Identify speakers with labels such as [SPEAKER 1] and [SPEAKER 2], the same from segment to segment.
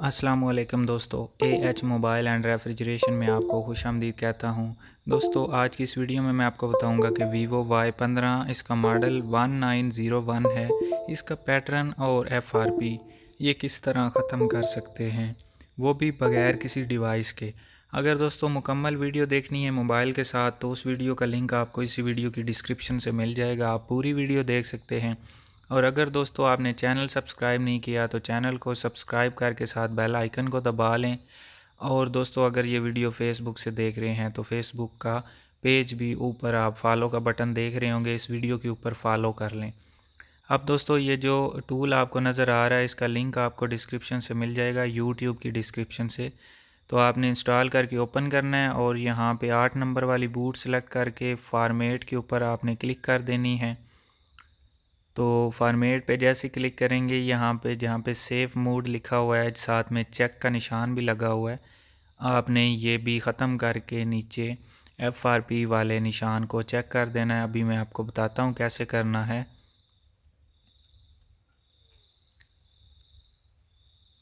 [SPEAKER 1] अस्सलामुअलैकुम दोस्तों, AH mobile and refrigeration में आपको खुशामदीद कहता हूं। दोस्तों, आज की इस वीडियो में मैं आपको बताऊंगा कि वीवो Y15 इसका मॉडल 1901 है। इसका पैटर्न और एफआरपी ये किस तरह ख़त्म कर सकते हैं, वो भी बग़ैर किसी डिवाइस के। अगर दोस्तों मुकम्मल वीडियो देखनी है मोबाइल के साथ तो उस वीडियो का लिंक आपको इसी वीडियो की डिस्क्रिप्शन से मिल जाएगा, आप पूरी वीडियो देख सकते हैं। और अगर दोस्तों आपने चैनल सब्सक्राइब नहीं किया तो चैनल को सब्सक्राइब करके साथ बेल आइकन को दबा लें। और दोस्तों अगर ये वीडियो फेसबुक से देख रहे हैं तो फेसबुक का पेज भी ऊपर आप फॉलो का बटन देख रहे होंगे, इस वीडियो के ऊपर फॉलो कर लें। अब दोस्तों ये जो टूल आपको नज़र आ रहा है इसका लिंक आपको डिस्क्रिप्शन से मिल जाएगा, यूट्यूब की डिस्क्रिप्शन से। तो आपने इंस्टॉल करके ओपन करना है और यहाँ पे 8 नंबर वाली बूट सेलेक्ट करके फॉर्मेट के ऊपर आपने क्लिक कर देनी है। तो फॉर्मेट पे जैसे क्लिक करेंगे यहाँ पे जहाँ पे सेफ मोड लिखा हुआ है, साथ में चेक का निशान भी लगा हुआ है, आपने ये भी ख़त्म करके नीचे एफआरपी वाले निशान को चेक कर देना है। अभी मैं आपको बताता हूँ कैसे करना है।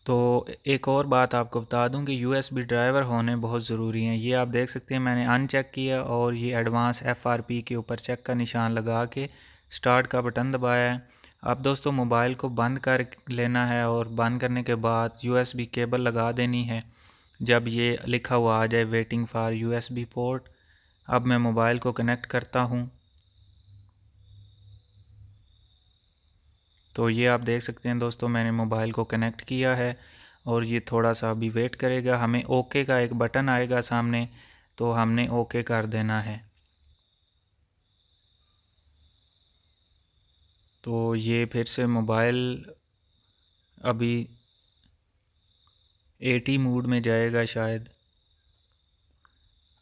[SPEAKER 1] तो एक और बात आपको बता दूं कि यूएसबी ड्राइवर होने बहुत ज़रूरी हैं। ये आप देख सकते हैं मैंने अनचेक किया और ये एडवांस एफआरपी के ऊपर चेक का निशान लगा के स्टार्ट का बटन दबाया है। अब दोस्तों मोबाइल को बंद कर लेना है और बंद करने के बाद यूएसबी केबल लगा देनी है। जब ये लिखा हुआ आ जाए वेटिंग फॉर यूएसबी पोर्ट, अब मैं मोबाइल को कनेक्ट करता हूँ। तो ये आप देख सकते हैं दोस्तों मैंने मोबाइल को कनेक्ट किया है और ये थोड़ा सा अभी वेट करेगा, हमें ओके का एक बटन आएगा सामने, तो हमने ओके कर देना है। तो ये फिर से मोबाइल अभी 80 मूड में जाएगा, शायद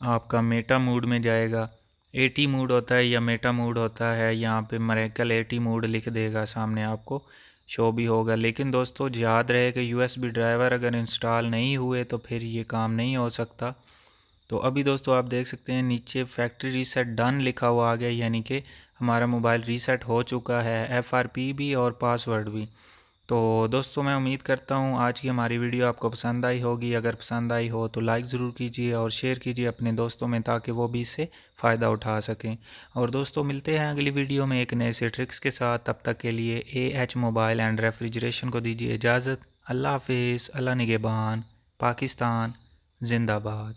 [SPEAKER 1] आपका मेटा मूड में जाएगा। 80 मूड होता है या मेटा मूड होता है, यहाँ पे मरेकल 80 मूड लिख देगा, सामने आपको शो भी होगा। लेकिन दोस्तों याद रहे कि यूएसबी ड्राइवर अगर इंस्टॉल नहीं हुए तो फिर ये काम नहीं हो सकता। तो अभी दोस्तों आप देख सकते हैं नीचे फैक्ट्री रीसेट डन लिखा हुआ आ गया, यानी कि हमारा मोबाइल रीसेट हो चुका है, एफआरपी भी और पासवर्ड भी। तो दोस्तों मैं उम्मीद करता हूँ आज की हमारी वीडियो आपको पसंद आई होगी। अगर पसंद आई हो तो लाइक ज़रूर कीजिए और शेयर कीजिए अपने दोस्तों में, ताकि वो भी इससे फ़ायदा उठा सकें। और दोस्तों मिलते हैं अगली वीडियो में एक नए से ट्रिक्स के साथ। तब तक के लिए एएच मोबाइल एंड रेफ्रिजरेशन को दीजिए इजाज़त। अल्लाह हाफिज़, अल्लाह निगहबान, पाकिस्तान जिंदाबाद।